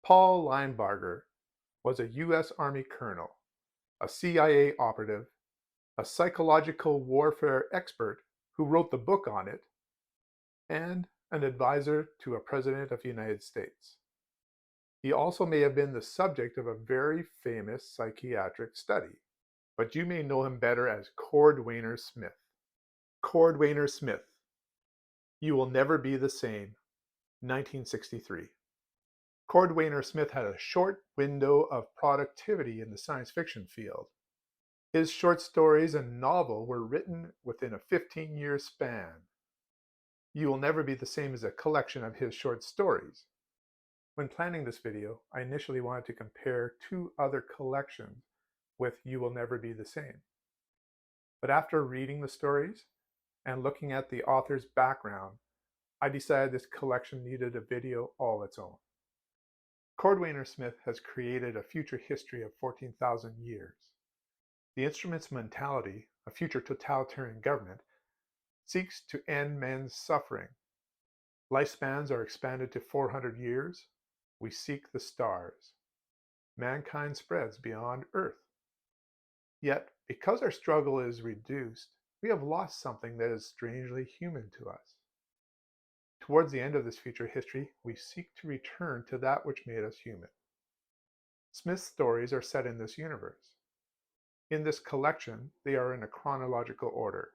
Paul Linebarger was a U.S. Army colonel, a CIA operative, a psychological warfare expert who wrote the book on it, and an advisor to a president of the United States. He also may have been the subject of a very famous psychiatric study, but you may know him better as Cordwainer Smith. Cordwainer Smith, You Will Never Be the Same, 1963. Cordwainer Smith had a short window of productivity in the science fiction field. His short stories and novel were written within a 15-year span. You Will Never Be the Same is a collection of his short stories. When planning this video, I initially wanted to compare two other collections with You Will Never Be the Same. But after reading the stories and looking at the author's background, I decided this collection needed a video all its own. Cordwainer Smith has created a future history of 14,000 years. The instrumentality, a future totalitarian government, seeks to end men's suffering. Lifespans are expanded to 400 years. We seek the stars. Mankind spreads beyond Earth. Yet, because our struggle is reduced, we have lost something that is strangely human to us. Towards the end of this future history, we seek to return to that which made us human. Smith's stories are set in this universe. In this collection, they are in a chronological order.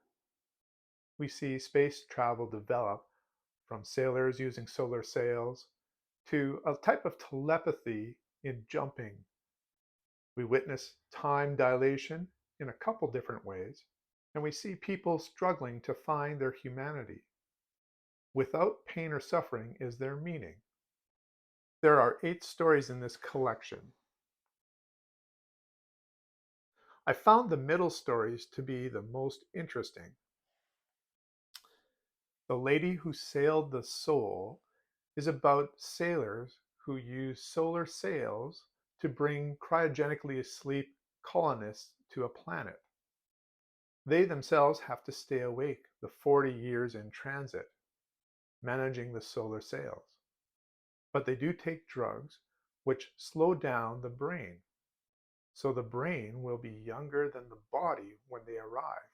We see space travel develop from sailors using solar sails to a type of telepathy in jumping. We witness time dilation in a couple different ways, and we see people struggling to find their humanity. Without pain or suffering is there meaning. There are 8 stories in this collection. I found the middle stories to be the most interesting. The Lady Who Sailed the Soul is about sailors who use solar sails to bring cryogenically asleep colonists to a planet. They themselves have to stay awake the 40 years in transit, managing the solar sails. But they do take drugs which slow down the brain, so the brain will be younger than the body when they arrive.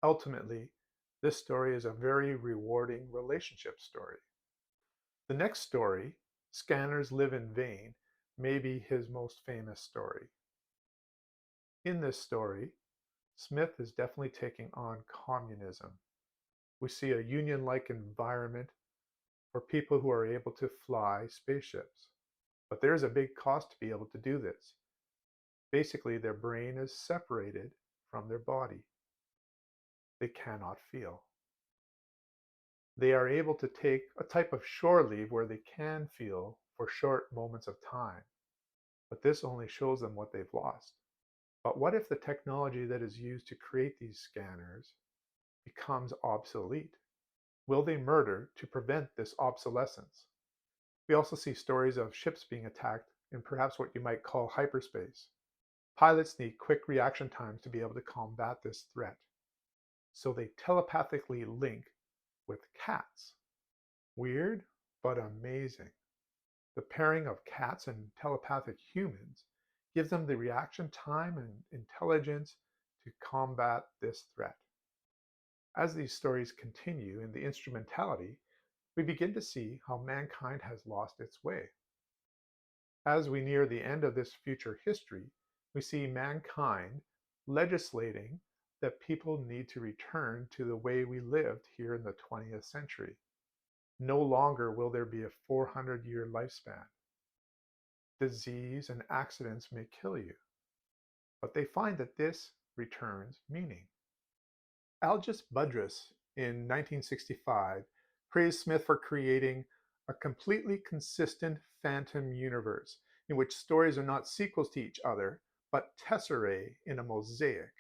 Ultimately, this story is a very rewarding relationship story. The next story, Scanners Live in Vain, may be his most famous story. In this story, Smith is definitely taking on communism. We see a union-like environment for people who are able to fly spaceships. But there's a big cost to be able to do this. Basically, their brain is separated from their body. They cannot feel. They are able to take a type of shore leave where they can feel for short moments of time, but this only shows them what they've lost. But what if the technology that is used to create these scanners becomes obsolete? Will they murder to prevent this obsolescence? We also see stories of ships being attacked in perhaps what you might call hyperspace. Pilots need quick reaction times to be able to combat this threat. So they telepathically link with cats. Weird, but amazing. The pairing of cats and telepathic humans gives them the reaction time and intelligence to combat this threat. As these stories continue in the instrumentality, we begin to see how mankind has lost its way. As we near the end of this future history, we see mankind legislating that people need to return to the way we lived here in the 20th century. No longer will there be a 400-year lifespan. Disease and accidents may kill you, but they find that this returns meaning. Algis Budrys in 1965 praised Smith for creating a completely consistent phantom universe in which stories are not sequels to each other, but tesserae in a mosaic.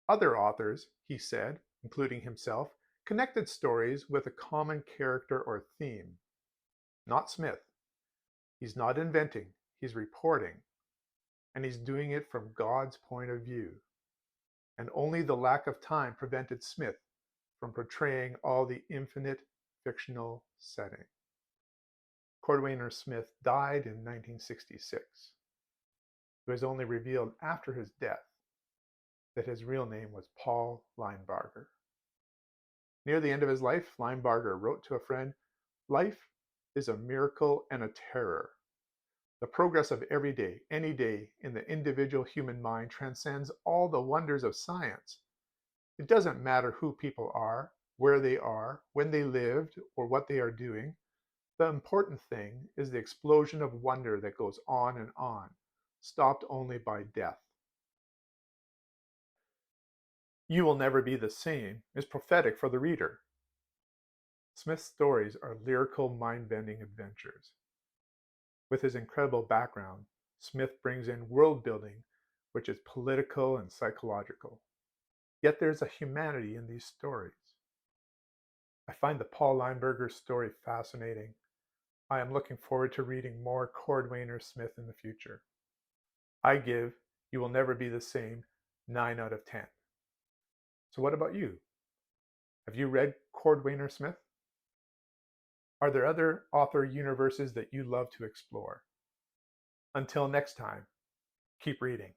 Other authors, he said, including himself, connected stories with a common character or theme. Not Smith. He's not inventing, he's reporting. And he's doing it from God's point of view. And only the lack of time prevented Smith from portraying all the infinite fictional setting. Cordwainer Smith died in 1966. It was only revealed after his death that his real name was Paul Linebarger. Near the end of his life, Linebarger wrote to a friend, "Life is a miracle and a terror. The progress of every day, any day, in the individual human mind transcends all the wonders of science. It doesn't matter who people are, where they are, when they lived, or what they are doing. The important thing is the explosion of wonder that goes on, stopped only by death." "You Will Never Be the Same" is prophetic for the reader. Smith's stories are lyrical, mind-bending adventures. With his incredible background, Smith brings in world building, which is political and psychological. Yet there's a humanity in these stories. I find the Paul Linebarger story fascinating. I am looking forward to reading more Cordwainer Smith in the future. I give You Will Never Be the Same 9 out of 10. So what about you? Have you read Cordwainer Smith? Are there other author universes that you love to explore? Until next time, keep reading.